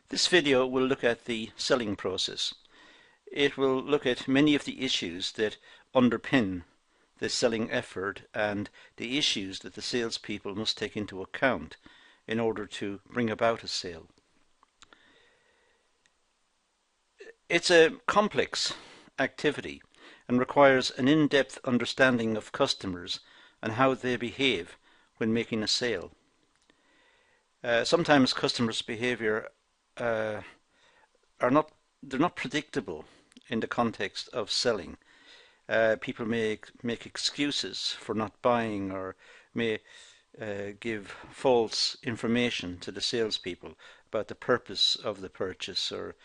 This video will look at the selling process. It will look at many of the issues that underpin the selling effort and the issues that the salespeople must take into account in order to bring about a sale. It's a complex activity and requires an in-depth understanding of customers and how they behave when making a sale. Sometimes customers' behavior they're not predictable in the context of selling. People may make excuses for not buying, or may give false information to the salespeople about the purpose of the purchase or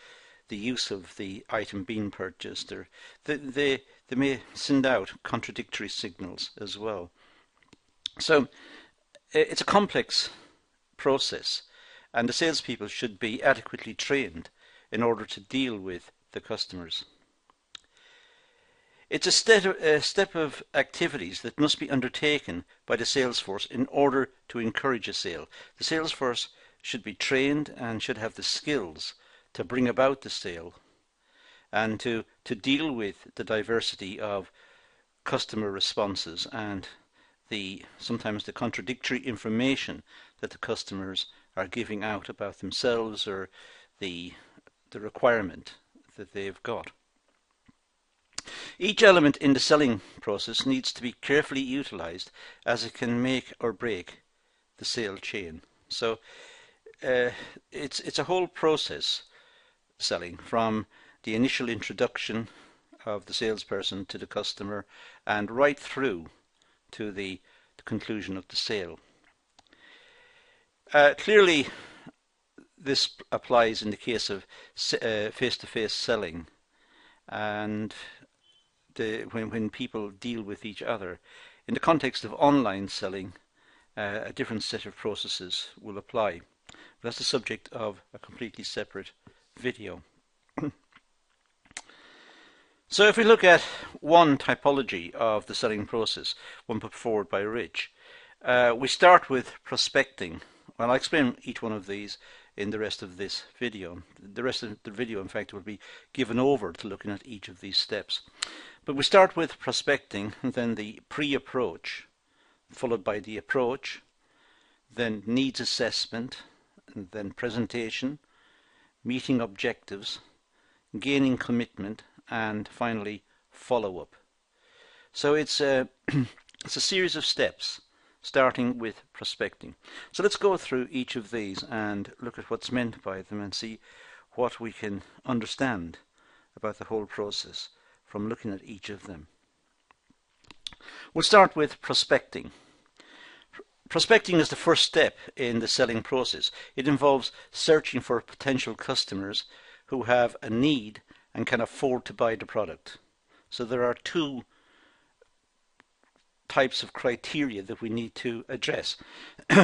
the use of the item being purchased, or they may send out contradictory signals as well. So it's a complex process, and the salespeople should be adequately trained in order to deal with the customers. It's a step of activities that must be undertaken by the sales force in order to encourage a sale. The sales force should be trained and should have the skills to bring about the sale and to deal with the diversity of customer responses and sometimes the contradictory information that the customers are giving out about themselves or the requirement that they've got. Each element in the selling process needs to be carefully utilized, as it can make or break the sale chain. So it's a whole process, selling, from the initial introduction of the salesperson to the customer and right through to the conclusion of the sale. Clearly, this applies in the case of face-to-face selling, and when people deal with each other. In the context of online selling, a different set of processes will apply. But that's the subject of a completely separate video. So if we look at one typology of the selling process, one put forward by Rich, we start with prospecting. Well, I'll explain each one of these in the rest of this video. The rest of the video, in fact, will be given over to looking at each of these steps. But we start with prospecting, and then the pre-approach, followed by the approach, then needs assessment, and then presentation, meeting objectives, gaining commitment, and finally follow-up. So it's a series of steps starting with prospecting. So let's go through each of these and look at what's meant by them and see what we can understand about the whole process from looking at each of them. We'll start with prospecting. Prospecting is the first step in the selling process. It involves searching for potential customers who have a need and can afford to buy the product. So there are two types of criteria that we need to address.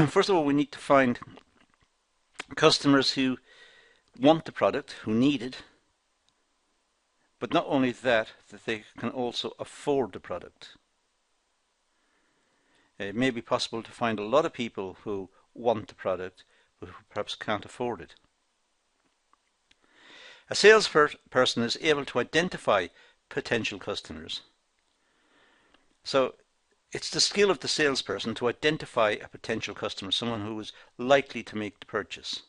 First of all, we need to find customers who want the product, who need it, but not only that they can also afford the product. It may be possible to find a lot of people who want the product but who perhaps can't afford it. A salesperson is able to identify potential customers. So it's the skill of the salesperson to identify a potential customer, someone who is likely to make the purchase,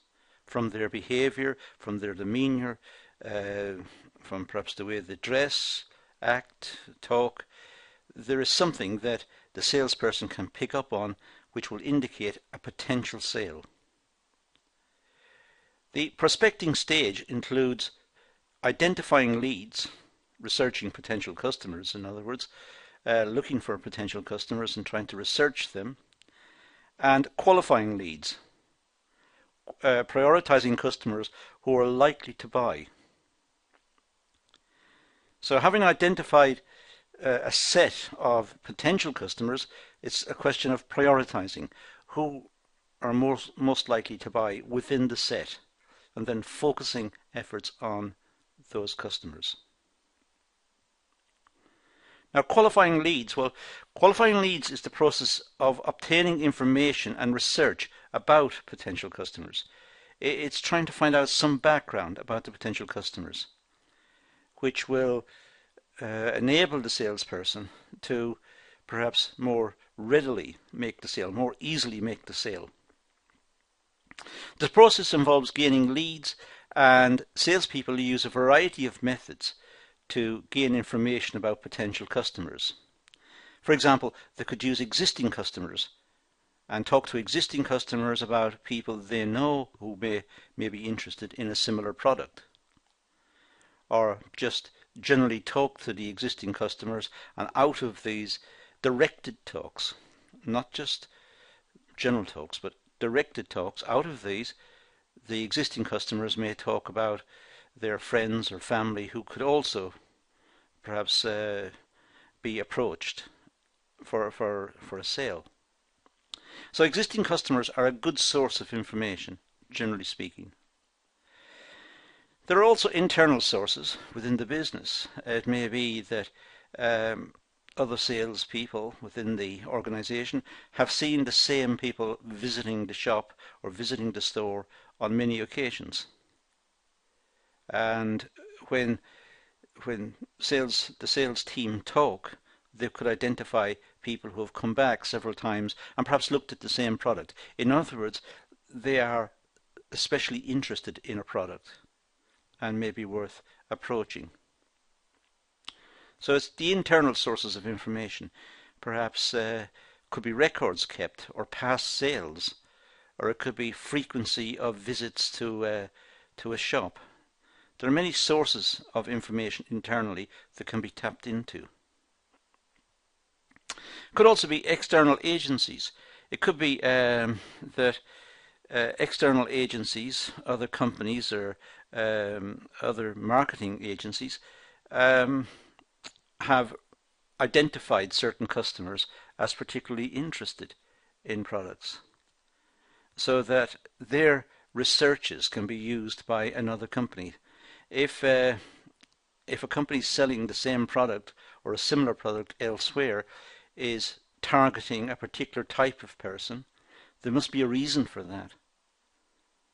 from their behavior, from their demeanor, from perhaps the way they dress, act, talk. There is something that the salesperson can pick up on which will indicate a potential sale. The prospecting stage includes identifying leads, researching potential customers, in other words, looking for potential customers and trying to research them, and qualifying leads, prioritizing customers who are likely to buy. So having identified a set of potential customers, it's a question of prioritizing who are most likely to buy within the set, and then focusing efforts on those customers. Now, qualifying leads. Well, qualifying leads is the process of obtaining information and research about potential customers. It's trying to find out some background about the potential customers, which will enable the salesperson to perhaps more readily make the sale, more easily make the sale. The process involves gaining leads, and salespeople use a variety of methods to gain information about potential customers. For example, they could use existing customers and talk to existing customers about people they know who may be interested in a similar product. Or just generally talk to the existing customers, and out of these directed talks, not just general talks, but directed talks, out of these the existing customers may talk about their friends or family who could also perhaps be approached for a sale. So existing customers are a good source of information, generally speaking. There are also internal sources within the business. It may be that other salespeople within the organization have seen the same people visiting the shop or visiting the store on many occasions. And when the sales team talk, they could identify people who have come back several times and perhaps looked at the same product. In other words, they are especially interested in a product and may be worth approaching. So it's the internal sources of information. Perhaps could be records kept or past sales, or it could be frequency of visits to a shop. There are many sources of information internally that can be tapped into. Could also be external agencies. It could be that external agencies, other companies or other marketing agencies have identified certain customers as particularly interested in products, so that their researches can be used by another company. If a company selling the same product or a similar product elsewhere is targeting a particular type of person, there must be a reason for that.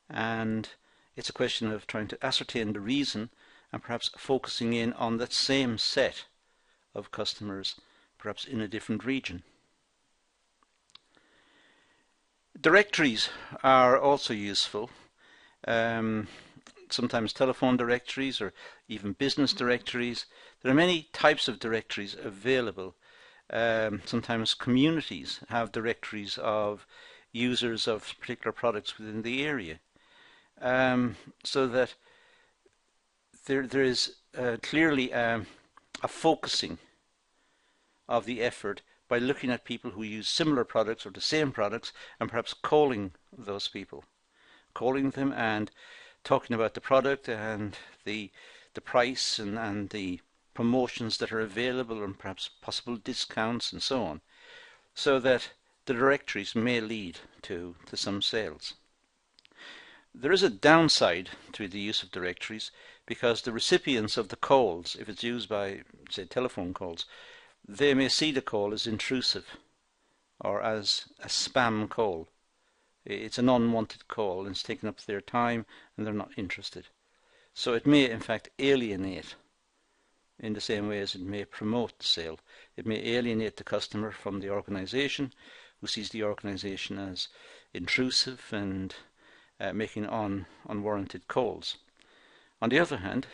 And it's a question of trying to ascertain the reason and perhaps focusing in on that same set of customers, perhaps in a different region. Directories are also useful. Sometimes telephone directories or even business directories. There are many types of directories available. Sometimes communities have directories of users of particular products within the area, so that there is clearly a focusing of the effort by looking at people who use similar products or the same products and perhaps calling those people, calling them and talking about the product and the price and the promotions that are available and perhaps possible discounts and so on, so that the directories may lead to some sales. There is a downside to the use of directories, because the recipients of the calls, if it's used by, say, telephone calls, they may see the call as intrusive or as a spam call. It's an unwanted call and it's taking up their time and they're not interested. So it may in fact alienate in the same way as it may promote the sale. It may alienate the customer from the organization, who sees the organization as intrusive and making unwarranted calls. On the other hand,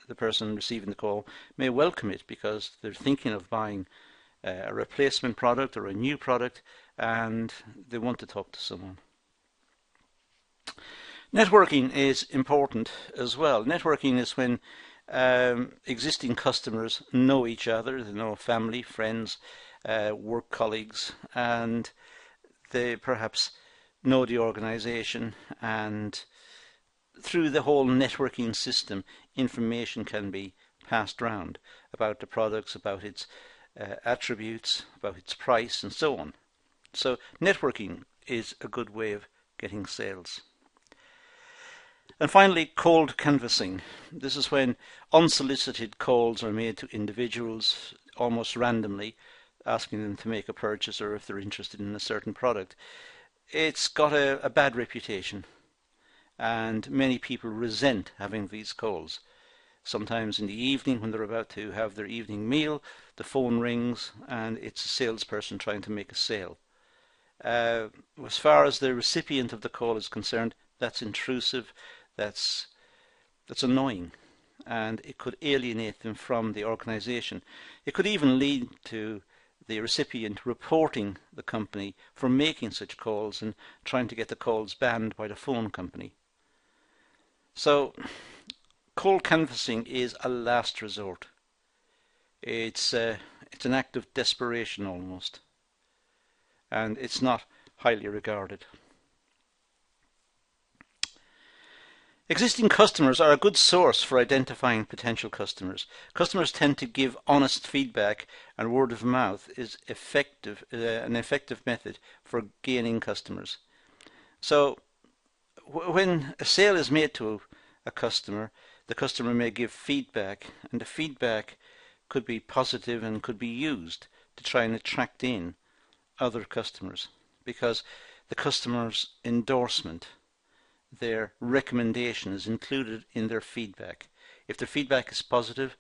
the person receiving the call may welcome it because they're thinking of buying a replacement product or a new product and they want to talk to someone. Networking is important as well. Networking is when existing customers know each other, they know family, friends, work colleagues, and they perhaps know the organization, and through the whole networking system information can be passed round about the products, about its attributes, about its price and so on. So networking is a good way of getting sales. And finally, cold canvassing. This is when unsolicited calls are made to individuals almost randomly, asking them to make a purchase or if they're interested in a certain product. It's got a bad reputation, and many people resent having these calls. Sometimes in the evening when they're about to have their evening meal, the phone rings and it's a salesperson trying to make a sale. As far as the recipient of the call is concerned, that's intrusive, that's annoying, and it could alienate them from the organization. It could even lead to the recipient reporting the company for making such calls and trying to get the calls banned by the phone company. So cold canvassing is a last resort. It's an act of desperation almost, and it's not highly regarded. Existing customers are a good source for identifying potential customers. Customers tend to give honest feedback, and word of mouth is an effective method for gaining customers. So when a sale is made to a customer, the customer may give feedback, and the feedback could be positive and could be used to try and attract in other customers, because the customer's endorsement, their recommendation, is included in their feedback. If their feedback is positive,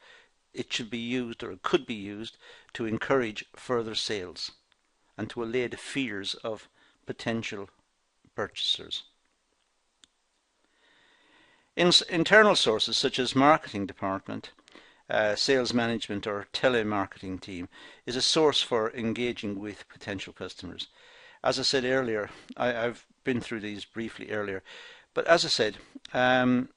it should be used, or it could be used, to encourage further sales and to allay the fears of potential purchasers. Internal sources such as marketing department, sales management or telemarketing team is a source for engaging with potential customers. As I said earlier, I've been through these briefly earlier, but as I said,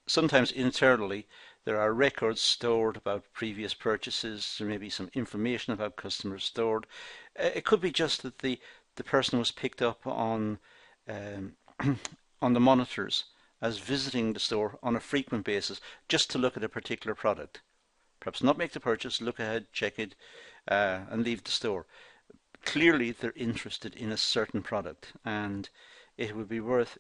sometimes internally there are records stored about previous purchases. There may be some information about customers stored. It could be just that the person was picked up on on the monitors as visiting the store on a frequent basis just to look at a particular product. Perhaps not make the purchase, look ahead, check it, and leave the store. Clearly they're interested in a certain product, and it would be worth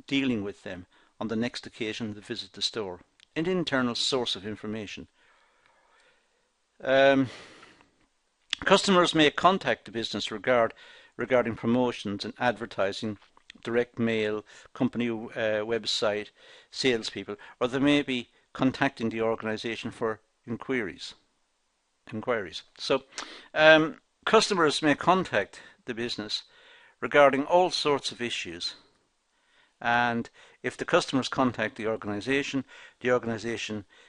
dealing with them on the next occasion they visit the store. An internal source of information. Customers may contact the business regarding promotions and advertising, direct mail, company website, salespeople, or they may be contacting the organization for inquiries. So customers may contact the business regarding all sorts of issues, and if the customers contact the organization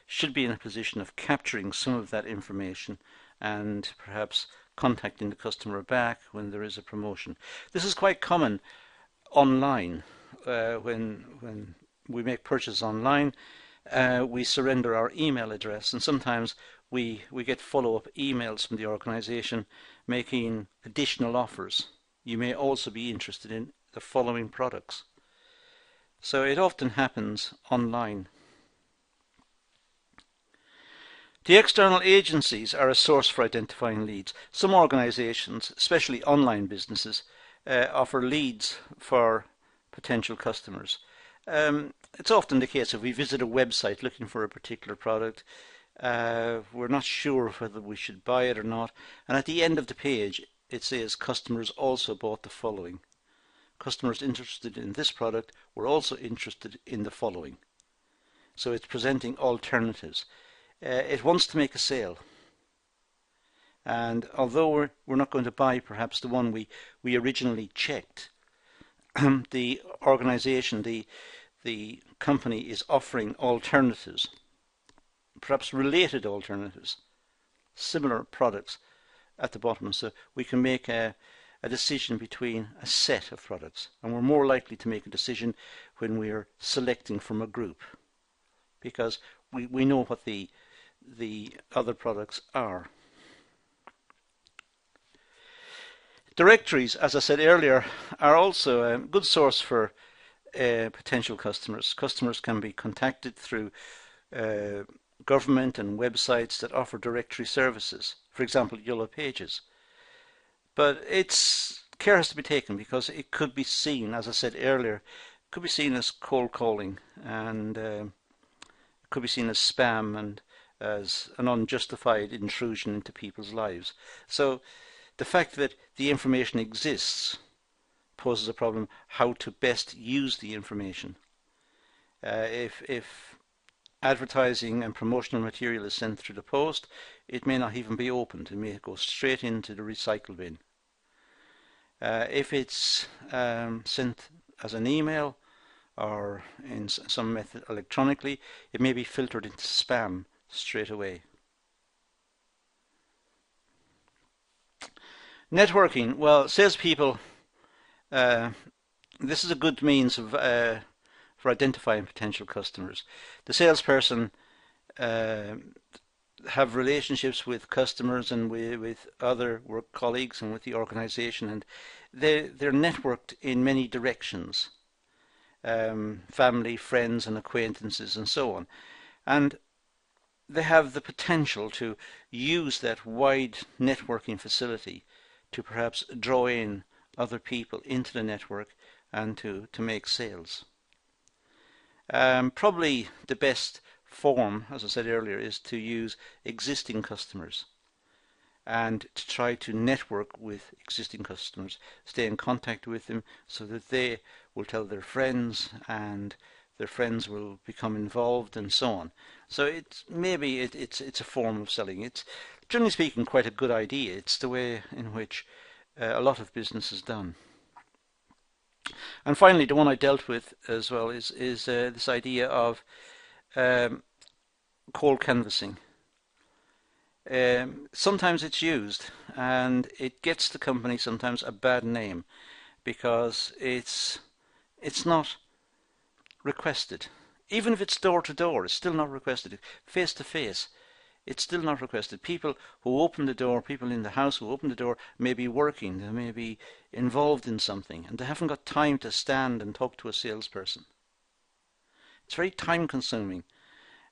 should be in a position of capturing some of that information and perhaps contacting the customer back when there is a promotion. This is quite common online. When we make purchases online, we surrender our email address, and sometimes we get follow-up emails from the organization making additional offers. You may also be interested in the following products. So it often happens online. The external agencies are a source for identifying leads. Some organizations, especially online businesses, offer leads for potential customers. It's often the case if we visit a website looking for a particular product, we're not sure whether we should buy it or not, and at the end of the page it says customers also bought the following. Customers interested in this product were also interested in the following. So it's presenting alternatives. It wants to make a sale, and although we're not going to buy perhaps the one we originally checked, the organization, the company is offering alternatives, perhaps related alternatives, similar products at the bottom, so we can make a decision between a set of products, and we're more likely to make a decision when we're selecting from a group, because we know what the other products are. Directories, as I said earlier, are also a good source for potential customers. Customers can be contacted through government and websites that offer directory services, for example Yellow Pages. But care has to be taken, because it could be seen, as I said earlier, could be seen as cold calling, and it could be seen as spam and as an unjustified intrusion into people's lives. So the fact that the information exists poses a problem how to best use the information. If advertising and promotional material is sent through the post, it may not even be opened. It may go straight into the recycle bin. If it's sent as an email or in some method electronically, it may be filtered into spam straight away. Networking. Well, salespeople, this is a good means of for identifying potential customers. The salesperson have relationships with customers and with other work colleagues and with the organization, and they're networked in many directions, family, friends and acquaintances and so on, and they have the potential to use that wide networking facility to perhaps draw in other people into the network and to make sales. Probably the best form, as I said earlier, is to use existing customers and to try to network with existing customers, stay in contact with them so that they will tell their friends and their friends will become involved and so on. So it's a form of selling. It's, generally speaking, quite a good idea. It's the way in which a lot of business is done. And finally, the one I dealt with as well is this idea of cold canvassing. Sometimes it's used and it gets the company sometimes a bad name because it's not requested. Even if it's door to door, it's still not requested. Face to face, it's still not requested. People who open the door, people in the house who open the door may be working, they may be involved in something, and they haven't got time to stand and talk to a salesperson. It's very time consuming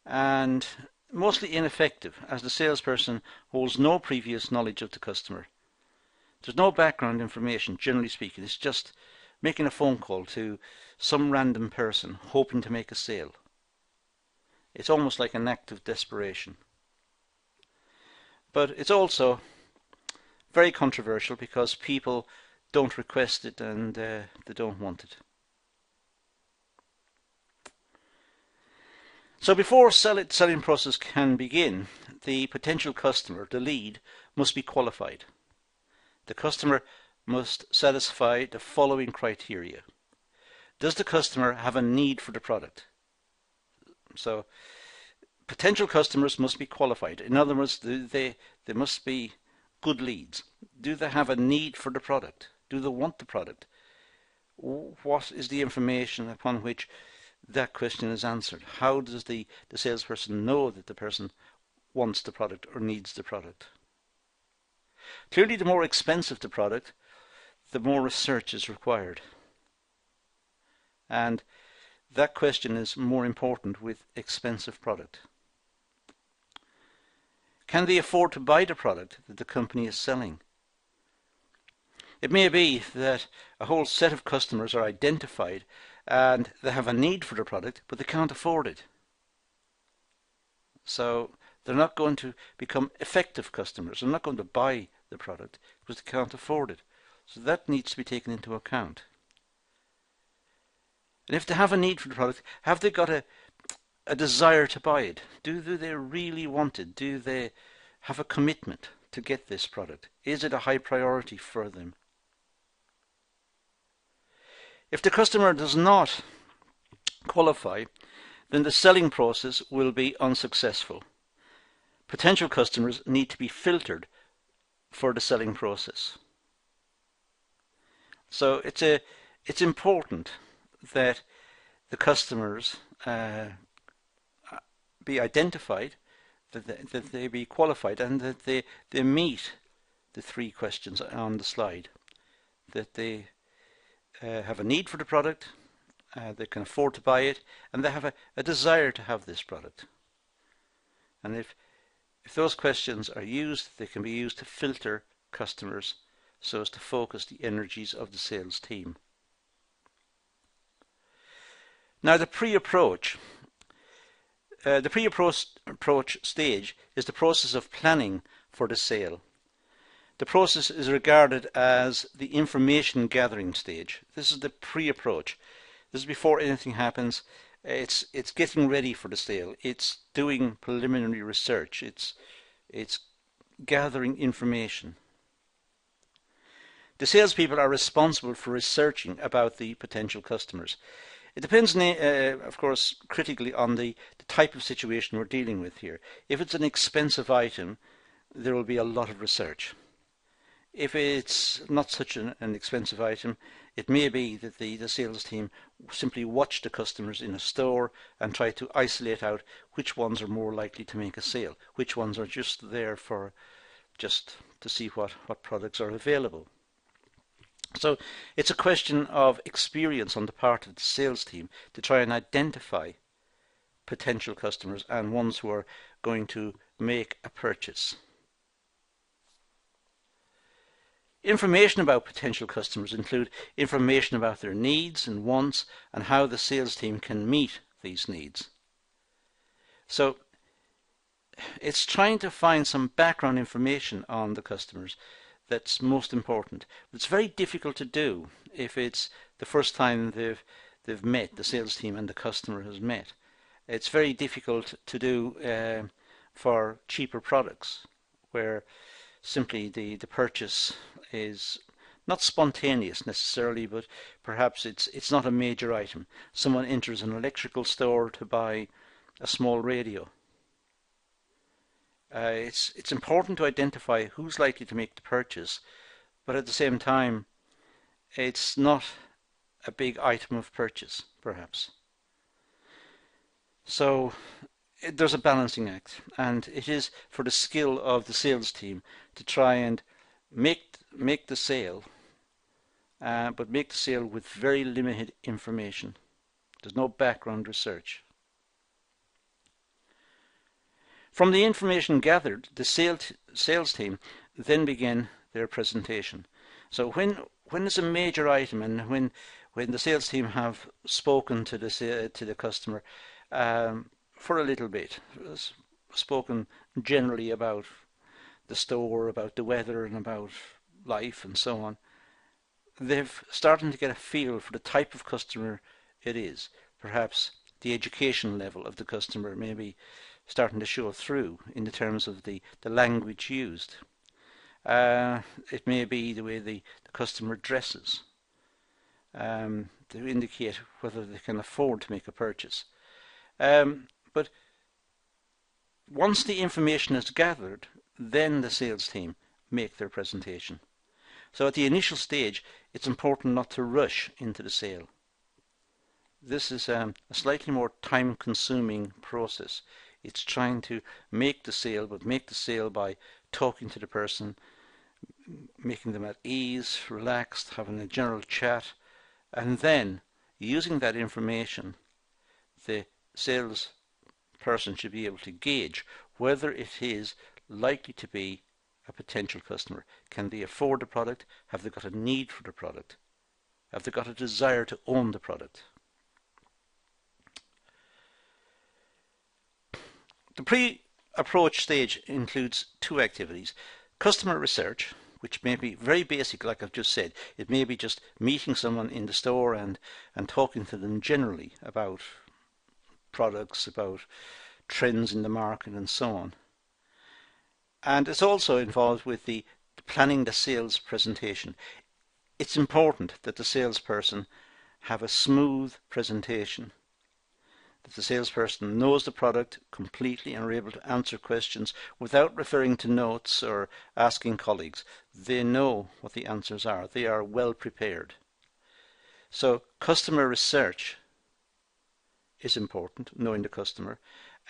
and mostly ineffective, as the salesperson holds no previous knowledge of the customer. There's no background information, generally speaking. It's just making a phone call to some random person hoping to make a sale. It's almost like an act of desperation. But it's also very controversial because people don't request it and they don't want it. So before selling process can begin, the potential customer, the lead, must be qualified. The customer must satisfy the following criteria. Does the customer have a need for the product? So potential customers must be qualified. In other words, they must be good leads. Do they have a need for the product? Do they want the product? What is the information upon which that question is answered? How does the salesperson know that the person wants the product or needs the product? Clearly, the more expensive the product, the more research is required. And that question is more important with expensive product. Can they afford to buy the product that the company is selling? It may be that a whole set of customers are identified and they have a need for the product, but they can't afford it. So they're not going to become effective customers. They're not going to buy the product because they can't afford it. So that needs to be taken into account. And if they have a need for the product, have they got a desire to buy it? Do they really want it? Do they have a commitment to get this product? Is it a high priority for them? If the customer does not qualify, then the selling process will be unsuccessful. Potential customers need to be filtered for the selling process. So it's important that the customers be identified, that they be qualified, and that they meet the 3 questions on the slide. That they have a need for the product, they can afford to buy it, and they have a desire to have this product. And if those questions are used, they can be used to filter customers so as to focus the energies of the sales team. Now the pre-approach. The pre-approach stage is the process of planning for the sale. The process is regarded as the information gathering stage. This is the pre-approach. This is before anything happens, It's getting ready for the sale. It's doing preliminary research. It's gathering information. The salespeople are responsible for researching about the potential customers. It depends, of course, critically on the type of situation we're dealing with here. If it's an expensive item, there will be a lot of research. If it's not such an expensive item, it may be that the sales team simply watch the customers in a store and try to isolate out which ones are more likely to make a sale, which ones are just there for just to see what products are available. So it's a question of experience on the part of the sales team to try and identify potential customers and ones who are going to make a purchase. Information about potential customers include information about their needs and wants and how the sales team can meet these needs. So it's trying to find some background information on the customers that's most important. But it's very difficult to do if it's the first time they've met, the sales team and the customer has met. It's very difficult to do for cheaper products where simply the purchase is not spontaneous necessarily, but perhaps it's not a major item. Someone enters an electrical store to buy a small radio. It's important to identify who's likely to make the purchase, but at the same time, it's not a big item of purchase, perhaps. So there's a balancing act, and it is for the skill of the sales team to try and make the sale, but make the sale with very limited information. There's no background research. From the information gathered, the sales team then begin their presentation. So when it's a major item and when the sales team have spoken to the customer for a little bit, spoken generally about the store, about the weather and about life and so on, they've started to get a feel for the type of customer it is. Perhaps the education level of the customer may be starting to show through in the terms of the language used. It may be the way the customer dresses to indicate whether they can afford to make a purchase. But once the information is gathered, then the sales team make their presentation. So at the initial stage, it's important not to rush into the sale. This is a slightly more time-consuming process. It's trying to make the sale, but make the sale by talking to the person, making them at ease, relaxed, having a general chat, and then using that information, the sales person should be able to gauge whether it is likely to be a potential customer. Can they afford the product? Have they got a need for the product? Have they got a desire to own the product? The pre-approach stage includes two activities. Customer research, which may be very basic, like I've just said. It may be just meeting someone in the store and talking to them generally about products, about trends in the market and so on. And it's also involved with the planning the sales presentation. It's important that the salesperson have a smooth presentation, that the salesperson knows the product completely and are able to answer questions without referring to notes or asking colleagues. They know what the answers are. They are well prepared. So customer research is important, knowing the customer,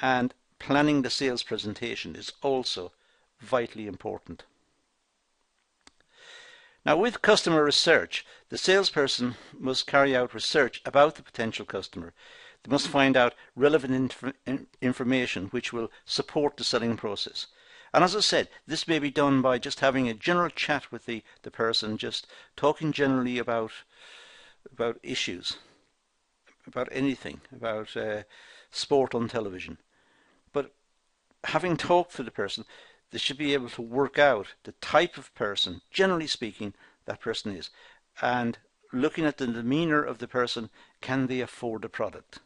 and planning the sales presentation is also vitally important. Now, with customer research, the salesperson must carry out research about the potential customer. They must find out relevant information which will support the selling process. And as I said, this may be done by just having a general chat with the person, just talking generally about issues, about anything, about sport on television. But having talked to the person, they should be able to work out the type of person, generally speaking, that person is. And looking at the demeanour of the person, can they afford the product?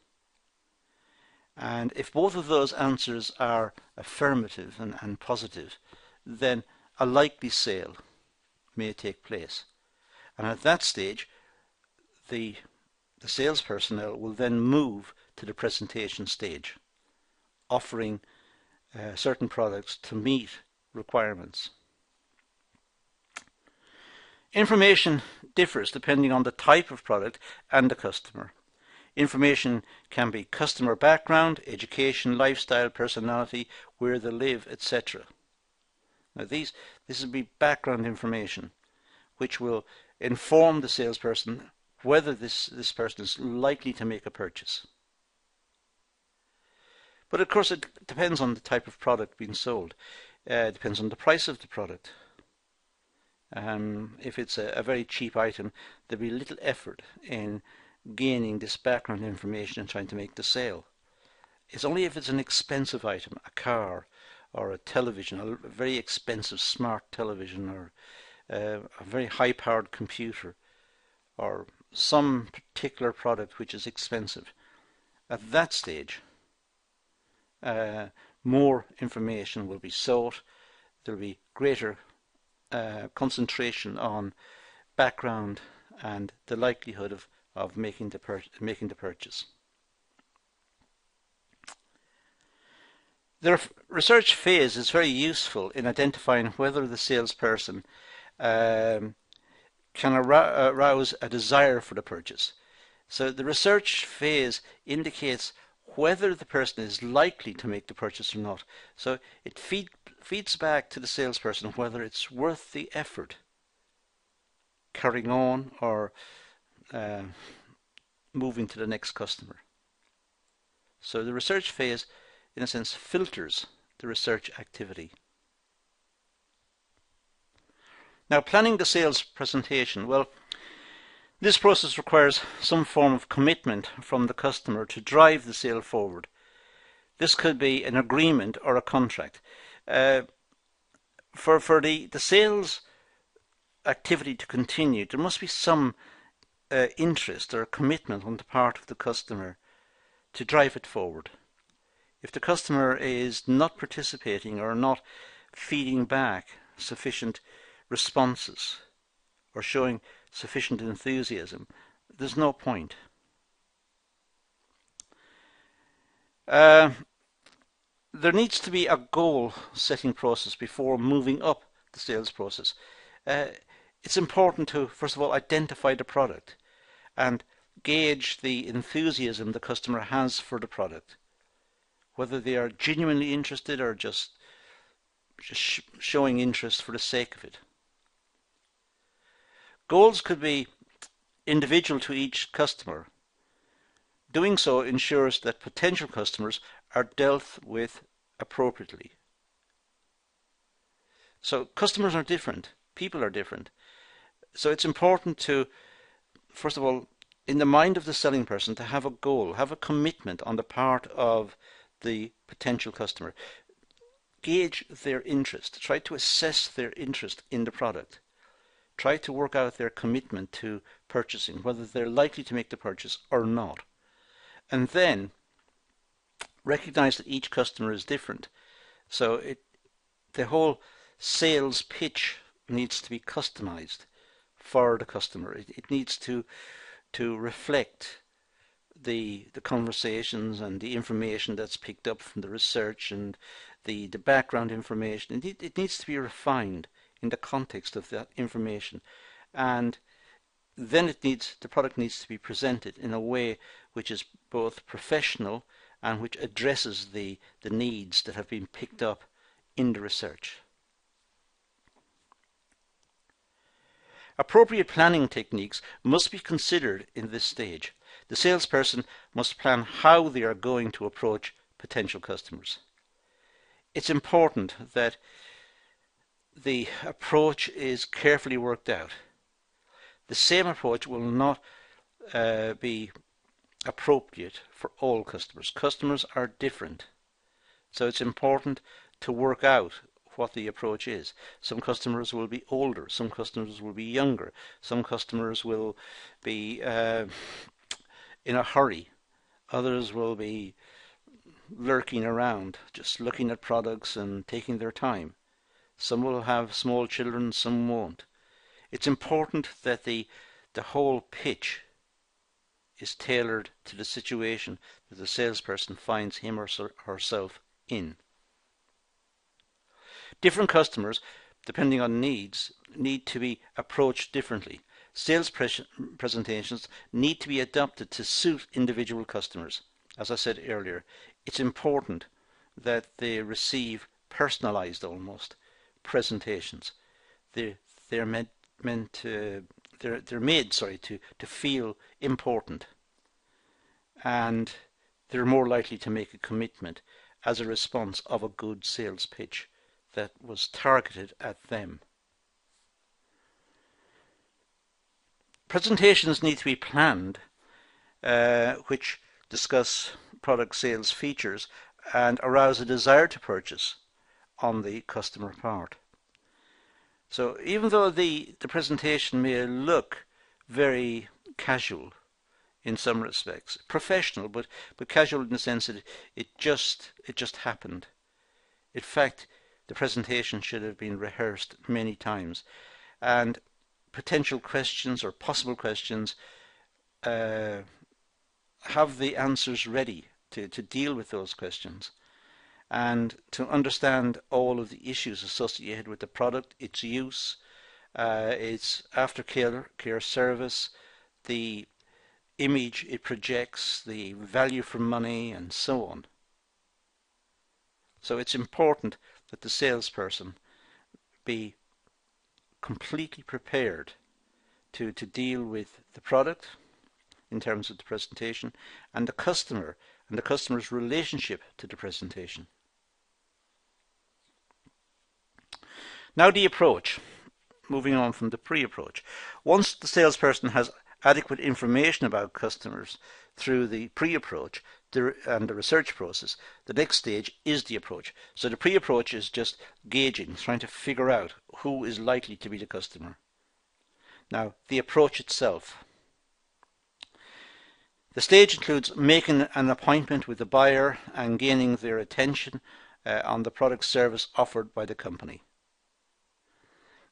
And if both of those answers are affirmative and positive, then a likely sale may take place. And at that stage, the sales personnel will then move to the presentation stage, offering certain products to meet requirements. Information differs depending on the type of product and the customer. Information can be customer background, education, lifestyle, personality, where they live, etc. Now this will be background information which will inform the salesperson whether this person is likely to make a purchase. But of course it depends on the type of product being sold. It depends on the price of the product. If it's a very cheap item, there'll be little effort in gaining this background information and trying to make the sale. It's only if it's an expensive item, a car or a television, a very expensive smart television, or a very high-powered computer, or some particular product which is expensive. At that stage, more information will be sought. There will be greater concentration on background and the likelihood of making the purchase. The research phase is very useful in identifying whether the salesperson can arouse a desire for the purchase. So the research phase indicates whether the person is likely to make the purchase or not. So it feeds back to the salesperson whether it's worth the effort carrying on or moving to the next customer. So the research phase, in a sense, filters the research activity. Now, planning the sales presentation. Well, this process requires some form of commitment from the customer to drive the sale forward. This could be an agreement or a contract. For the sales activity to continue, there must be some interest or commitment on the part of the customer to drive it forward. If the customer is not participating or not feeding back sufficient responses or showing sufficient enthusiasm, there's no point. There needs to be a goal setting process before moving up the sales process. It's important to, first of all, identify the product and gauge the enthusiasm the customer has for the product, whether they are genuinely interested or just showing interest for the sake of it. Goals could be individual to each customer. Doing so ensures that potential customers are dealt with appropriately. So customers are different, people are different. So it's important to, first of all, in the mind of the selling person, to have a goal, have a commitment on the part of the potential customer. Gauge their interest, try to assess their interest in the product. Try to work out their commitment to purchasing, whether they're likely to make the purchase or not. And then recognize that each customer is different. So the whole sales pitch needs to be customized for the customer. It needs to reflect the conversations and the information that's picked up from the research and the background information. It needs to be refined in the context of that information, and then the product needs to be presented in a way which is both professional and which addresses the needs that have been picked up in the research. Appropriate planning techniques must be considered in this stage. The salesperson must plan how they are going to approach potential customers. It's important that the approach is carefully worked out. The same approach will not be appropriate for all customers. Customers are different. So it's important to work out what the approach is. Some customers will be older, some customers will be younger, some customers will be in a hurry, others will be lurking around, just looking at products and taking their time. Some will have small children, some won't. It's important that the whole pitch is tailored to the situation that the salesperson finds him or herself in. Different customers, depending on needs, need to be approached differently. Sales presentations need to be adapted to suit individual customers. As I said earlier, it's important that they receive personalized almost presentations. They're made to feel important, and they're more likely to make a commitment as a response of a good sales pitch that was targeted at them. Presentations need to be planned, which discuss product sales features and arouse a desire to purchase on the customer part. So even though the presentation may look very casual in some respects, professional, but casual in the sense that it just happened. In fact, the presentation should have been rehearsed many times, and potential questions or possible questions, have the answers ready to deal with those questions, and to understand all of the issues associated with the product, its use, its aftercare service, the image it projects, the value for money, and so on. So it's important that the salesperson be completely prepared to deal with the product in terms of the presentation, and the customer and the customer's relationship to the presentation. Now the approach, moving on from the pre-approach. Once the salesperson has adequate information about customers through the pre-approach and the research process, the next stage is the approach. So the pre-approach is just gauging, trying to figure out who is likely to be the customer. Now the approach itself. The stage includes making an appointment with the buyer and gaining their attention on the product service offered by the company.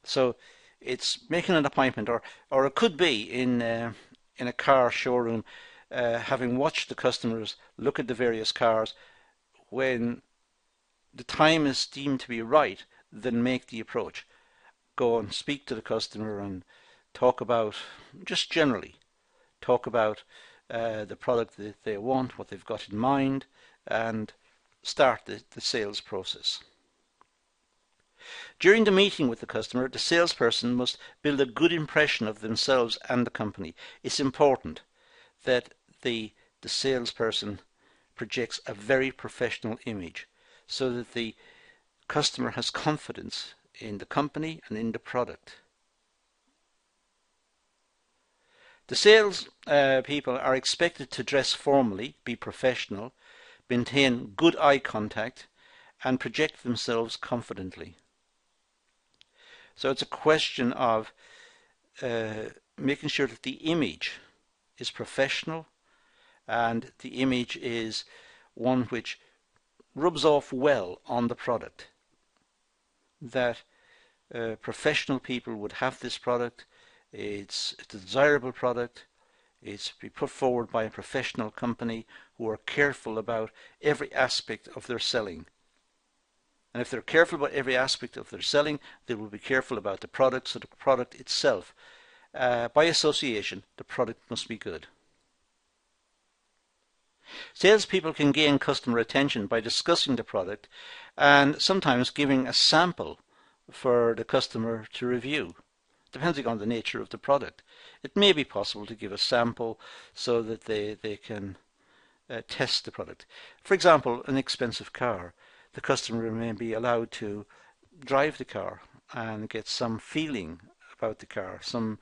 So it's making an appointment, or it could be in a car showroom, having watched the customers look at the various cars. When the time is deemed to be right, then make the approach. Go and speak to the customer and talk about, just generally, talk about the product that they want, what they've got in mind, and start the sales process. During the meeting with the customer, the salesperson must build a good impression of themselves and the company. It's important that the salesperson projects a very professional image so that the customer has confidence in the company and in the product. The sales people are expected to dress formally, be professional, maintain good eye contact, and project themselves confidently. So it's a question of making sure that the image is professional and the image is one which rubs off well on the product. That professional people would have this product. It's a desirable product. It's to be put forward by a professional company who are careful about every aspect of their selling. And if they're careful about every aspect of their selling, they will be careful about the product, so the product itself. By association, the product must be good. Salespeople can gain customer attention by discussing the product and sometimes giving a sample for the customer to review, depending on the nature of the product. It may be possible to give a sample so that they can test the product. For example, an expensive car. The customer may be allowed to drive the car and get some feeling about the car, some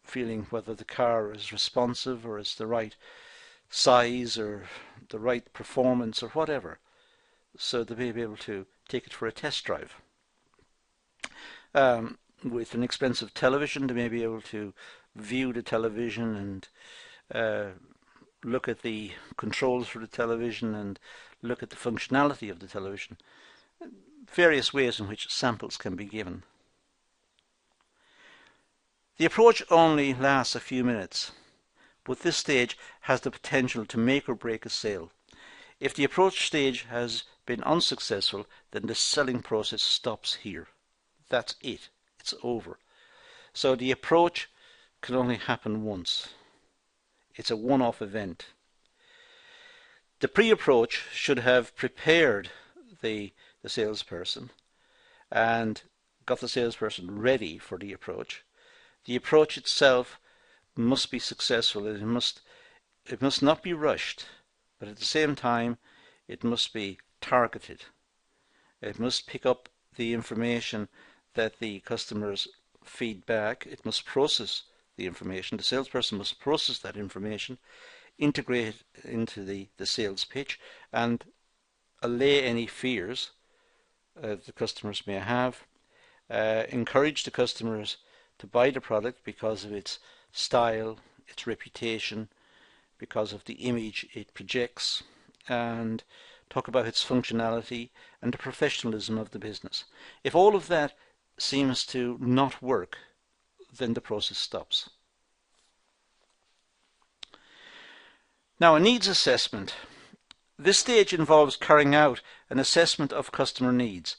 feeling whether the car is responsive or is the right size or the right performance or whatever. So they may be able to take it for a test drive. With an expensive television, they may be able to view the television and look at the controls for the television and look at the functionality of the television. Various ways in which samples can be given. The approach only lasts a few minutes, but this stage has the potential to make or break a sale. If the approach stage has been unsuccessful, then the selling process stops here. That's it. It's over. So the approach can only happen once. It's a one-off event. The pre-approach should have prepared the salesperson and got the salesperson ready for the approach. The approach itself must be successful. It must not be rushed, but at the same time it must be targeted. It must pick up the information that the customers feed back. It must process the information. The salesperson must process that information, integrate it into the sales pitch, and allay any fears the customers may have. Encourage the customers to buy the product because of its style, its reputation, because of the image it projects, and talk about its functionality and the professionalism of the business. If all of that seems to not work, then the process stops. Now, a needs assessment. This stage involves carrying out an assessment of customer needs,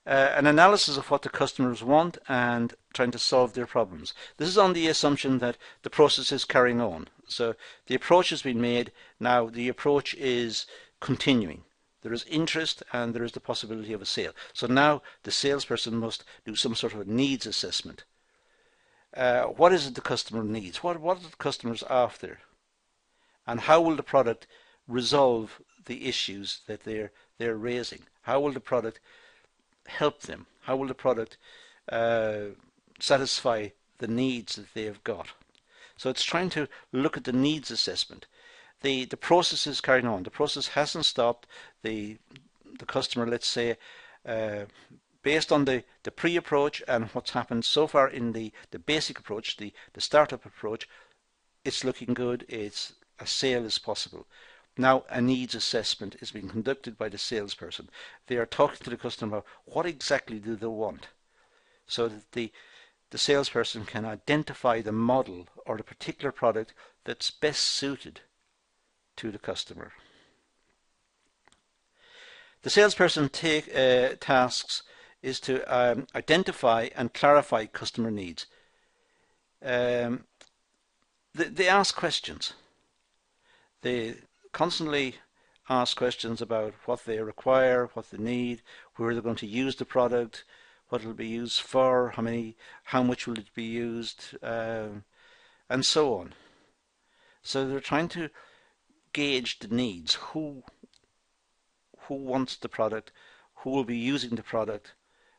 an analysis of what the customers want and trying to solve their problems. This is on the assumption that the process is carrying on. So the approach has been made. Now the approach is continuing. There is interest and there is the possibility of a sale. So now the salesperson must do some sort of a needs assessment. What is it the customer needs? What are the customers after? And how will the product resolve the issues that they're raising? How will the product help them? How will the product satisfy the needs that they have got? So it's trying to look at the needs assessment. The process is carrying on. The process hasn't stopped. The customer, let's say, based on the pre-approach and what's happened so far in the basic approach, the startup approach, it's looking good. A sale is possible. Now a needs assessment is being conducted by the salesperson. They are talking to the customer about what exactly do they want, so that the salesperson can identify the model or the particular product that's best suited to the customer. The salesperson tasks is to identify and clarify customer needs. They ask questions. They constantly ask questions about what they require, what they need, where they're going to use the product, what it'll be used for, how much will it be used, and so on. So they're trying to gauge the needs. Who wants the product? Who will be using the product?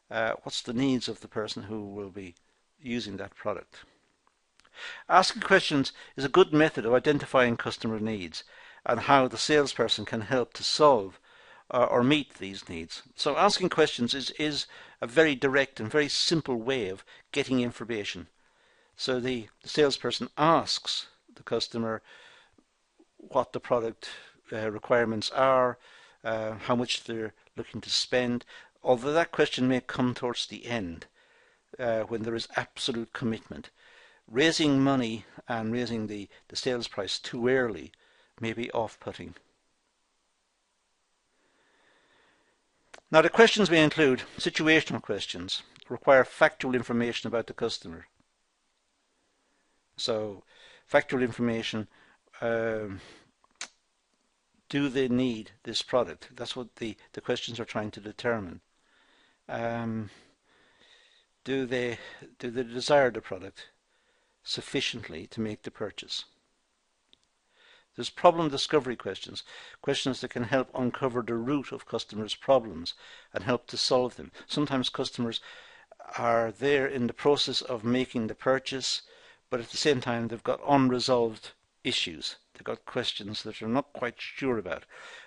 What's the needs of the person who will be using that product? Asking questions is a good method of identifying customer needs and how the salesperson can help to solve or meet these needs. So asking questions is a very direct and very simple way of getting information. So the salesperson asks the customer what the product requirements are, how much they're looking to spend, although that question may come towards the end when there is absolute commitment. Raising money and raising the sales price too early may be off-putting. Now the questions may include situational questions, require factual information about the customer. So factual information, do they need this product? That's what the questions are trying to determine. Do they desire the product sufficiently to make the purchase? There's problem discovery questions, questions that can help uncover the root of customers' problems and help to solve them. Sometimes customers are there in the process of making the purchase, but at the same time they've got unresolved issues. They've got questions that they're not quite sure about.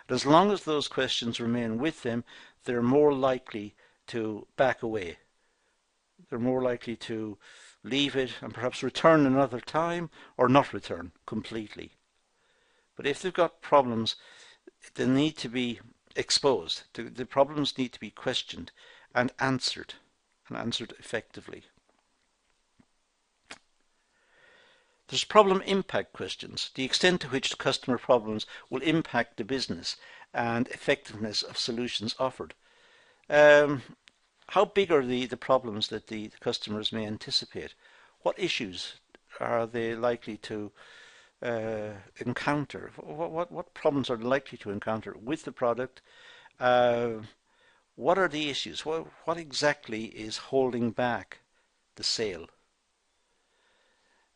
And as long as those questions remain with them, they're more likely to back away. They're more likely to leave it and perhaps return another time or not return completely. But if they've got problems, they need to be exposed. The problems need to be questioned and answered effectively. There's problem impact questions, the extent to which the customer problems will impact the business and effectiveness of solutions offered. How big are the problems that the customers may anticipate? What issues are they likely to encounter? What problems are they likely to encounter with the product? What are the issues? What exactly is holding back the sale?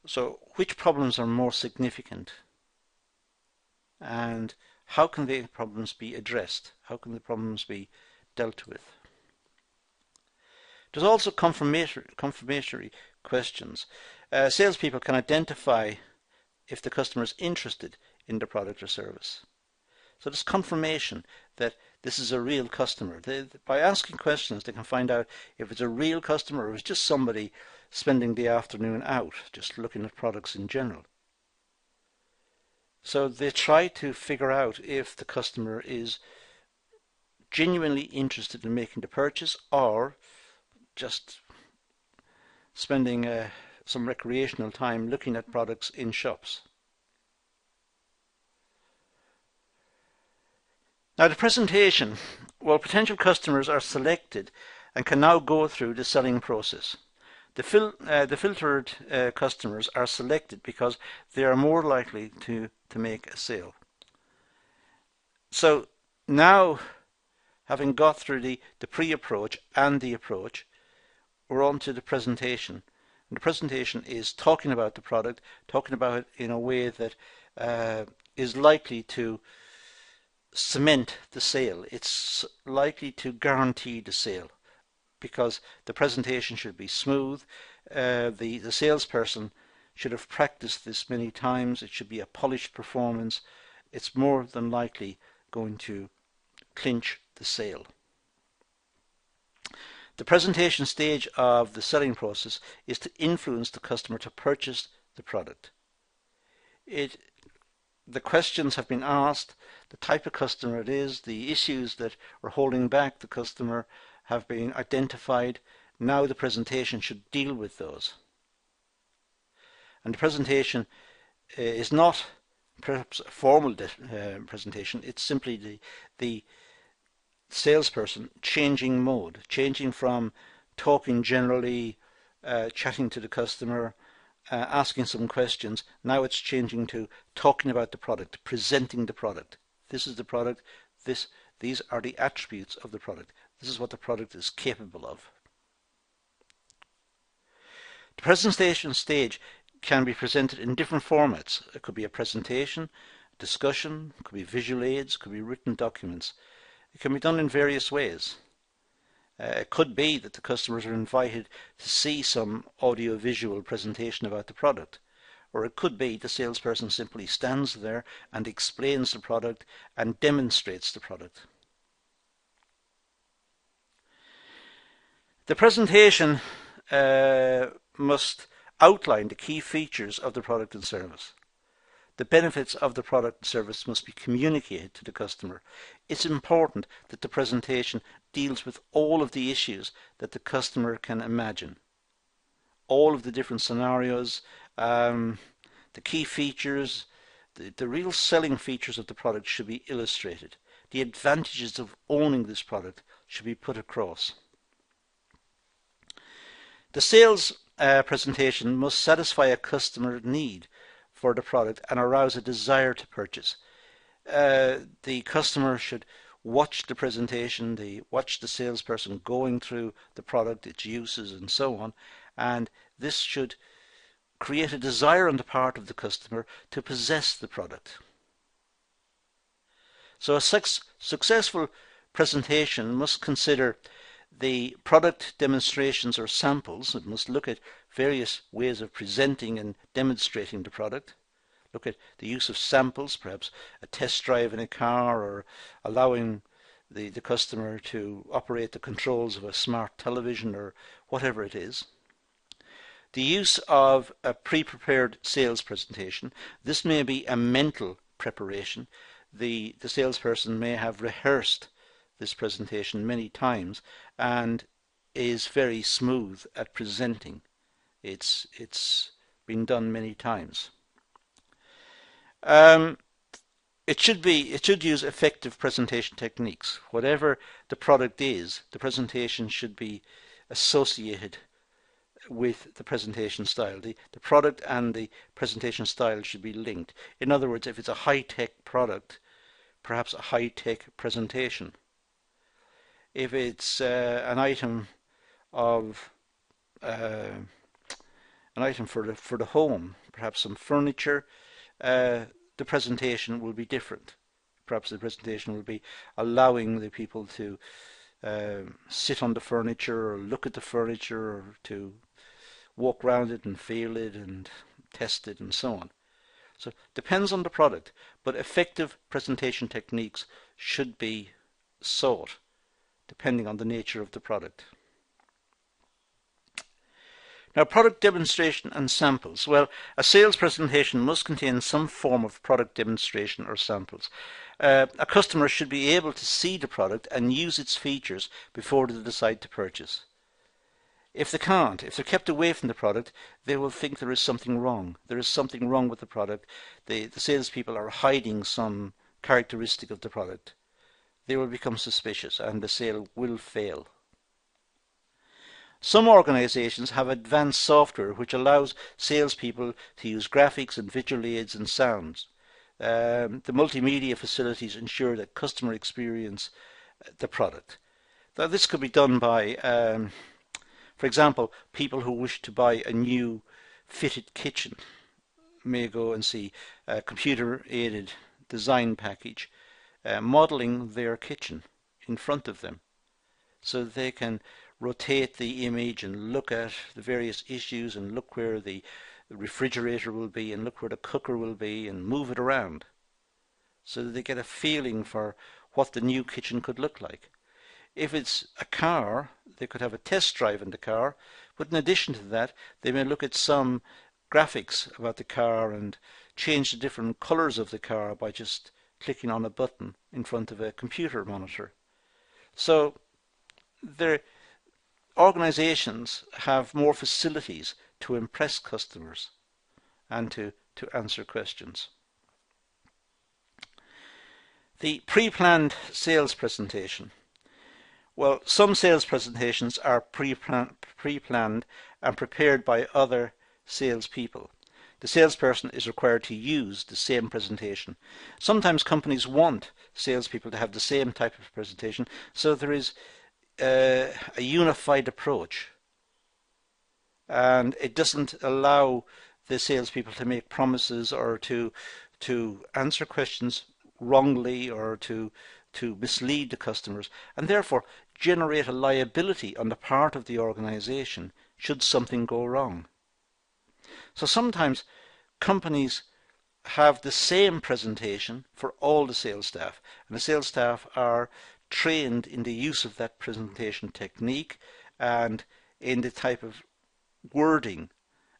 So which problems are more significant? And how can the problems be addressed? How can the problems be dealt with? There's also confirmatory questions. Salespeople can identify if the customer is interested in the product or service. So there's confirmation that this is a real customer. By asking questions, they can find out if it's a real customer or if it's just somebody spending the afternoon out, just looking at products in general. So they try to figure out if the customer is genuinely interested in making the purchase or just spending some recreational time looking at products in shops. Now the presentation, well, potential customers are selected and can now go through the selling process. The filtered customers are selected because they are more likely to make a sale. So now, having got through the pre-approach and the approach, we're on to the presentation. And the presentation is talking about the product, talking about it in a way that is likely to cement the sale. It's likely to guarantee the sale because the presentation should be smooth. The salesperson should have practiced this many times. It should be a polished performance. It's more than likely going to clinch the sale. The presentation stage of the selling process is to influence the customer to purchase the product. The questions have been asked, the type of customer it is, the issues that are holding back the customer have been identified. Now the presentation should deal with those. And the presentation is not perhaps a formal presentation, it's simply the salesperson changing mode, changing from talking generally, chatting to the customer, asking some questions. Now it's changing to talking about the product, presenting the product. This is the product, these are the attributes of the product. This is what the product is capable of. The presentation stage can be presented in different formats. It could be a presentation, discussion, it could be visual aids, it could be written documents. It can be done in various ways. It could be that the customers are invited to see some audio-visual presentation about the product. Or it could be the salesperson simply stands there and explains the product and demonstrates the product. The presentation must outline the key features of the product and service. The benefits of the product and service must be communicated to the customer. It's important that the presentation deals with all of the issues that the customer can imagine. All of the different scenarios, the key features, the real selling features of the product should be illustrated. The advantages of owning this product should be put across. The sales presentation must satisfy a customer need for the product and arouse a desire to purchase. The customer should watch the presentation, watch the salesperson going through the product, its uses and so on, and this should create a desire on the part of the customer to possess the product. So a successful presentation must consider the product demonstrations or samples. It must look at various ways of presenting and demonstrating the product. Look at the use of samples, perhaps a test drive in a car, or allowing the customer to operate the controls of a smart television or whatever it is. The use of a pre-prepared sales presentation. This may be a mental preparation. The salesperson may have rehearsed this presentation many times and is very smooth at presenting. It's been done many times. It should use effective presentation techniques. Whatever the product is, the presentation should be associated with the presentation style. The product and the presentation style should be linked. In other words, if it's a high-tech product, perhaps a high-tech presentation. If it's an item for the home, perhaps some furniture, the presentation will be different. Perhaps the presentation will be allowing the people to sit on the furniture or look at the furniture or to walk around it and feel it and test it and so on. So it depends on the product, but effective presentation techniques should be sought depending on the nature of the product. Now, product demonstration and samples. Well, a sales presentation must contain some form of product demonstration or samples. A customer should be able to see the product and use its features before they decide to purchase. If they can't, if they're kept away from the product, they will think there is something wrong. There is something wrong with the product. The salespeople are hiding some characteristic of the product. They will become suspicious and the sale will fail. Some organizations have advanced software which allows salespeople to use graphics and visual aids and sounds. The multimedia facilities ensure that customer experience the product. Now, this could be done by, for example, people who wish to buy a new fitted kitchen may go and see a computer-aided design package modeling their kitchen in front of them so that they can rotate the image and look at the various issues and look where the refrigerator will be and look where the cooker will be and move it around so that they get a feeling for what the new kitchen could look like. If it's a car, they could have a test drive in the car, but in addition to that, they may look at some graphics about the car and change the different colors of the car by just clicking on a button in front of a computer monitor. So organizations have more facilities to impress customers and to answer questions. The pre-planned sales presentation. Well, some sales presentations are pre-planned and prepared by other salespeople. The salesperson is required to use the same presentation. Sometimes companies want salespeople to have the same type of presentation, so there is a unified approach, and it doesn't allow the salespeople to make promises or to answer questions wrongly or to mislead the customers, and therefore generate a liability on the part of the organization should something go wrong. So sometimes companies have the same presentation for all the sales staff, and the sales staff are trained in the use of that presentation technique and in the type of wording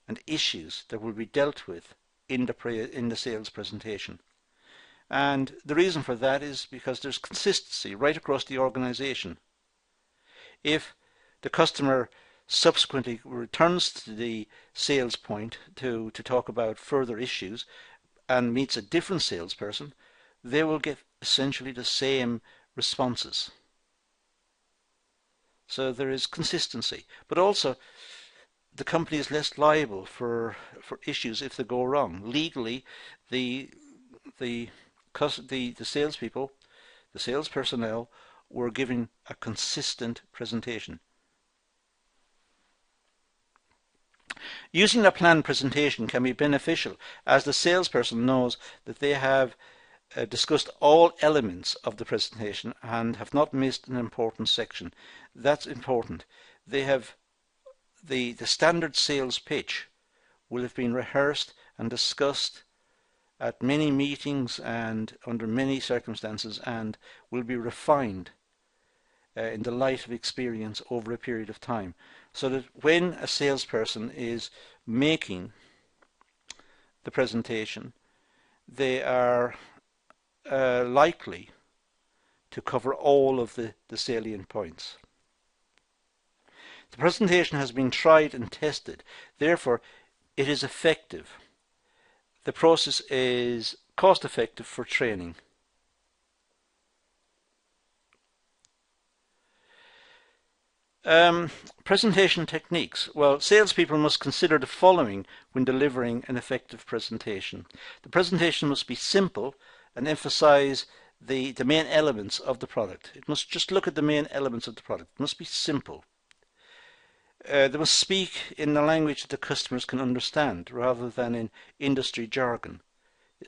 and issues that will be dealt with in the sales presentation. And the reason for that is because there's consistency right across the organization. If the customer subsequently returns to the sales point to talk about further issues and meets a different salesperson, they will get essentially the same responses. So there is consistency, but also the company is less liable for issues if they go wrong. Legally, the salespeople, the sales personnel, were given a consistent presentation. Using a planned presentation can be beneficial as the salesperson knows that they have discussed all elements of the presentation and have not missed an important section. That's important. They have the standard sales pitch will have been rehearsed and discussed at many meetings and under many circumstances and will be refined in the light of experience over a period of time, so that when a salesperson is making the presentation, they are likely to cover all of the salient points. The presentation has been tried and tested, therefore it is effective. The process is cost effective for training. Presentation techniques. Well, salespeople must consider the following when delivering an effective presentation. The presentation must be simple and emphasize the main elements of the product. It must just look at the main elements of the product. It must be simple. They must speak in the language that the customers can understand rather than in industry jargon.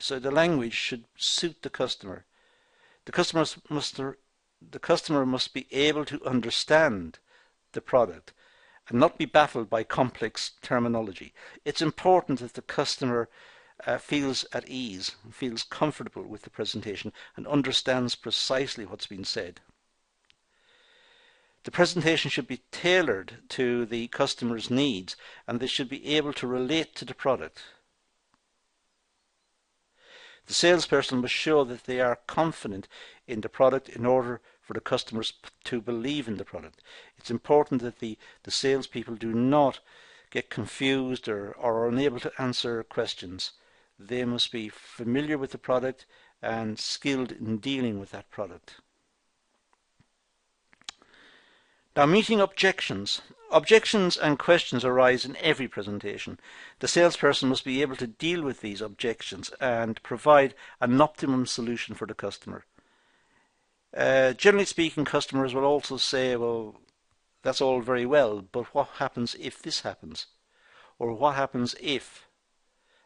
So the language should suit the customer. The customer must be able to understand the product and not be baffled by complex terminology. It's important that the customer feels at ease, feels comfortable with the presentation and understands precisely what's been said. The presentation should be tailored to the customer's needs and they should be able to relate to the product. The salesperson must show that they are confident in the product in order for the customers to believe in the product. It's important that the salespeople do not get confused or are unable to answer questions. They must be familiar with the product and skilled in dealing with that product. Now, meeting objections. Objections and questions arise in every presentation. The salesperson must be able to deal with these objections and provide an optimum solution for the customer. Generally speaking, customers will also say, well, that's all very well, but what happens if this happens? Or what happens if?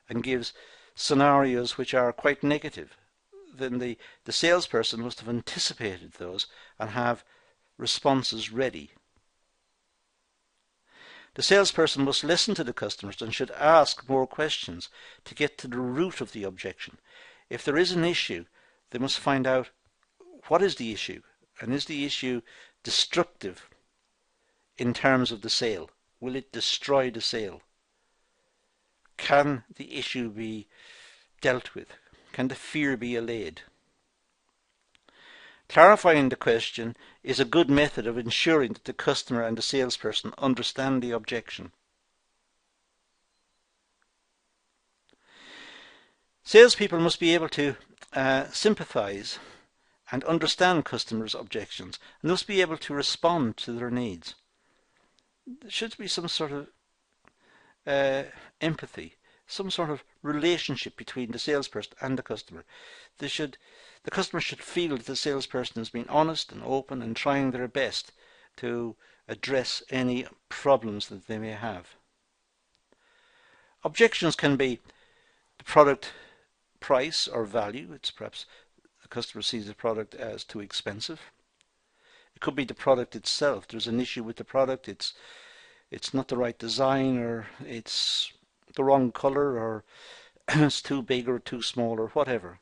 And gives scenarios which are quite negative. Then the salesperson must have anticipated those and have responses ready. The salesperson must listen to the customers and should ask more questions to get to the root of the objection. If there is an issue, they must find out what is the issue, and is the issue destructive in terms of the sale? Will it destroy the sale? Can the issue be dealt with? Can the fear be allayed? Clarifying the question is a good method of ensuring that the customer and the salesperson understand the objection. Salespeople must be able to sympathize and understand customers' objections and must be able to respond to their needs. There should be some sort of empathy, some sort of relationship between the salesperson and the customer. The customer should feel that the salesperson is being honest and open and trying their best to address any problems that they may have. Objections can be the product price or value. It's perhaps the customer sees the product as too expensive. It could be the product itself. There's an issue with the product. It's not the right design, or it's the wrong color, or it's too big or too small, or whatever.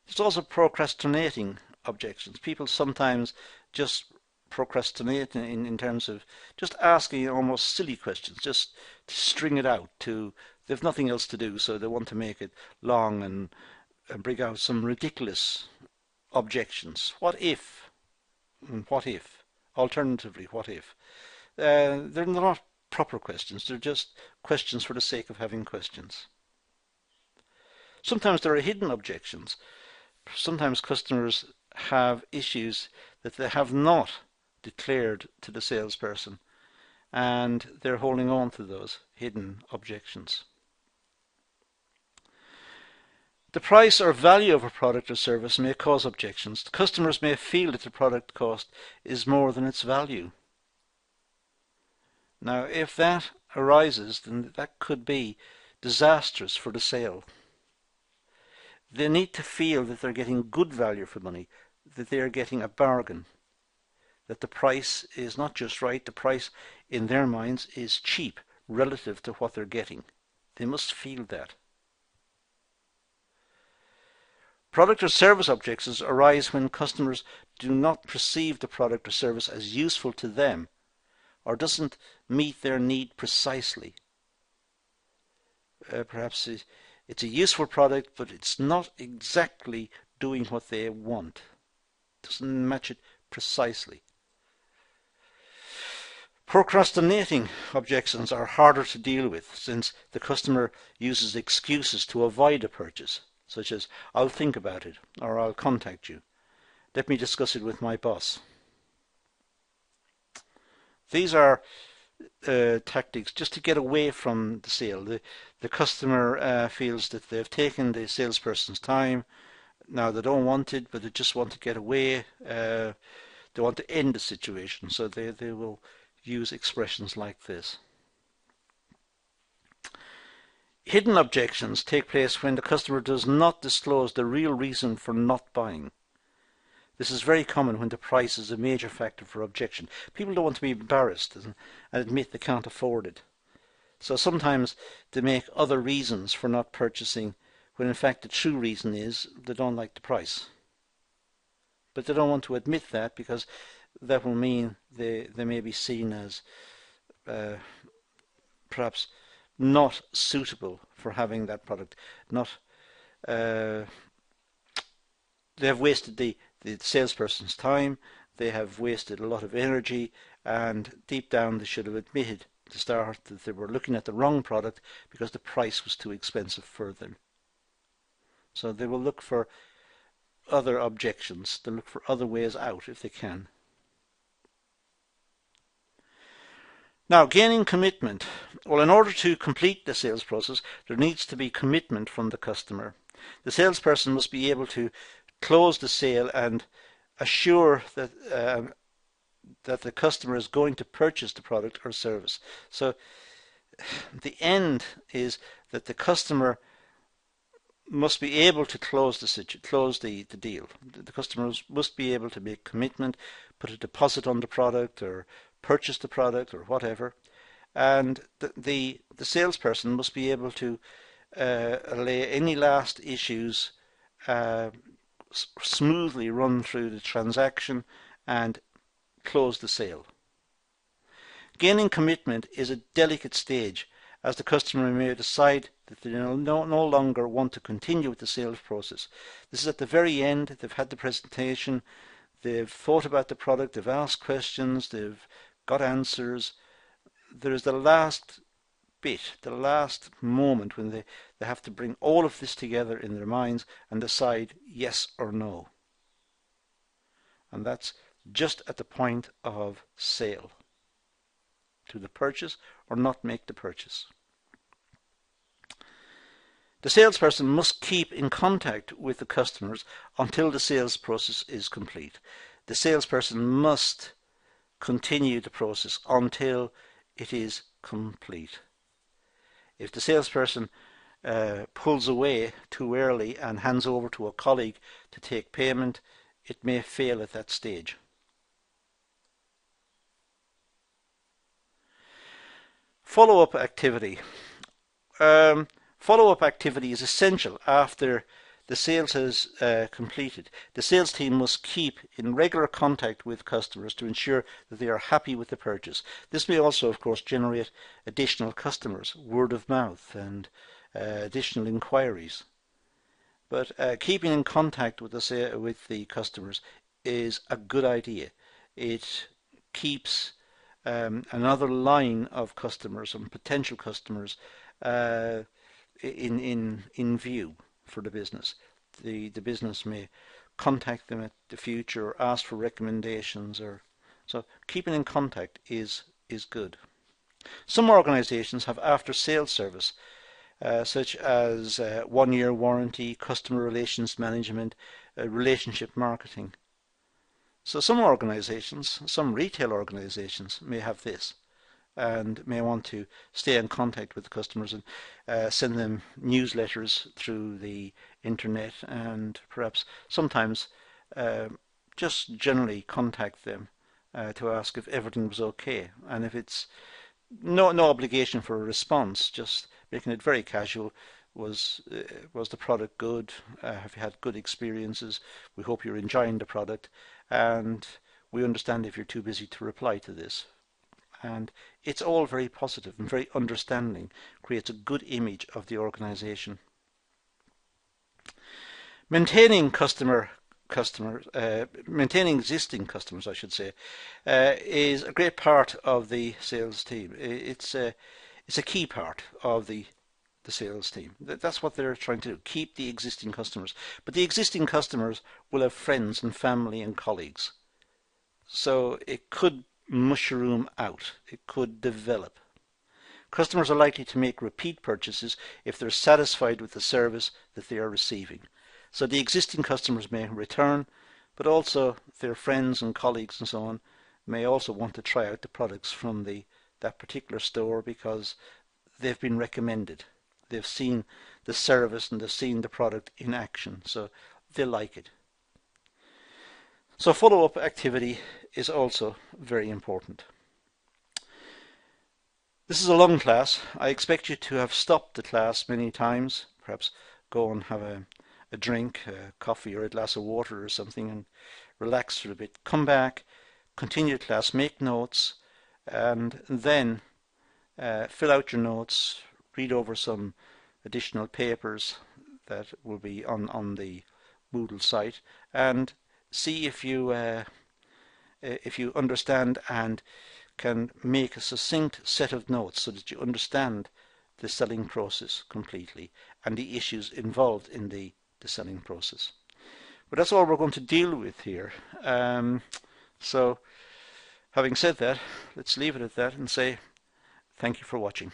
There's also procrastinating objections. People sometimes just procrastinate in terms of just asking almost silly questions, just to string it out. They've nothing else to do, so they want to make it long and bring out some ridiculous objections. What if? What if? Alternatively, what if? They're not proper questions. They're just questions for the sake of having questions. Sometimes there are hidden objections. Sometimes customers have issues that they have not declared to the salesperson, and they're holding on to those hidden objections. The price or value of a product or service may cause objections. The customers may feel that the product cost is more than its value. Now, if that arises, then that could be disastrous for the sale. They need to feel that they're getting good value for money, that they're getting a bargain, that the price is not just right, the price in their minds is cheap relative to what they're getting. They must feel that. Product or service objections arise when customers do not perceive the product or service as useful to them or doesn't meet their need precisely. Perhaps It's a useful product, but it's not exactly doing what they want. It doesn't match it precisely. Procrastinating objections are harder to deal with since the customer uses excuses to avoid a purchase, such as, I'll think about it, or I'll contact you. Let me discuss it with my boss. These are tactics just to get away from the sale. The customer feels that they've taken the salesperson's time. Now they don't want it, but they just want to get away. They want to end the situation, so they will use expressions like this. Hidden objections take place when the customer does not disclose the real reason for not buying. This is very common when the price is a major factor for objection. People don't want to be embarrassed and admit they can't afford it. So sometimes they make other reasons for not purchasing when in fact the true reason is they don't like the price. But they don't want to admit that because that will mean they may be seen as perhaps not suitable for having that product. They have wasted the salesperson's time, they have wasted a lot of energy, and deep down they should have admitted to start that they were looking at the wrong product because the price was too expensive for them. So they will look for other objections, they'll look for other ways out if they can. Now, gaining commitment. Well, in order to complete the sales process, there needs to be commitment from the customer. The salesperson must be able to close the sale and assure that that the customer is going to purchase the product or service. So the end is that the customer must be able to close the deal. The customers must be able to make commitment, put a deposit on the product or purchase the product or whatever, and the salesperson must be able to allay any last issues, smoothly run through the transaction and close the sale. Gaining commitment is a delicate stage, as the customer may decide that they no longer want to continue with the sales process. This is at the very end. They've had the presentation, they've thought about the product, they've asked questions, they've got answers. There's the last bit, the last moment when they have to bring all of this together in their minds and decide yes or no. And that's just at the point of sale. To the purchase or not make the purchase. The salesperson must keep in contact with the customers until the sales process is complete. The salesperson must continue the process until it is complete. If the salesperson pulls away too early and hands over to a colleague to take payment, it may fail at that stage. Follow-up activity. Follow-up activity is essential after the sales has completed. The sales team must keep in regular contact with customers to ensure that they are happy with the purchase. This may also, of course, generate additional customers, word of mouth, and additional inquiries. But keeping in contact with the customers is a good idea. It keeps another line of customers and potential customers in view for the business. The business may contact them at the future or ask for recommendations, so keeping in contact is good. Some organizations have after sales service such as 1-year warranty, customer relations management, relationship marketing. So some organizations, some retail organizations may have this and may want to stay in contact with the customers and send them newsletters through the internet and perhaps sometimes just generally contact them to ask if everything was okay, and if it's no obligation for a response, just making it very casual. Was the product good? Have you had good experiences? We hope you're enjoying the product, and we understand if you're too busy to reply to this. And it's all very positive and very understanding, creates a good image of the organization. Maintaining maintaining existing customers, I should say, is a great part of the sales team. It's a key part of the sales team. That's what they're trying to do, keep the existing customers. But the existing customers will have friends and family and colleagues. So it could mushroom out. It could develop. Customers are likely to make repeat purchases if they're satisfied with the service that they are receiving. So the existing customers may return, but also their friends and colleagues and so on may also want to try out the products from that particular store because they've been recommended. They've seen the service and they've seen the product in action, so they like it. So follow-up activity is also very important. This is a long class. I expect you to have stopped the class many times, perhaps go and have a drink, a coffee or a glass of water or something and relax for a bit. Come back, continue the class, make notes, and then fill out your notes, read over some additional papers that will be on the Moodle site, and see if you understand and can make a succinct set of notes so that you understand the selling process completely and the issues involved in the selling process. But that's all we're going to deal with here. So having said that, let's leave it at that and say thank you for watching.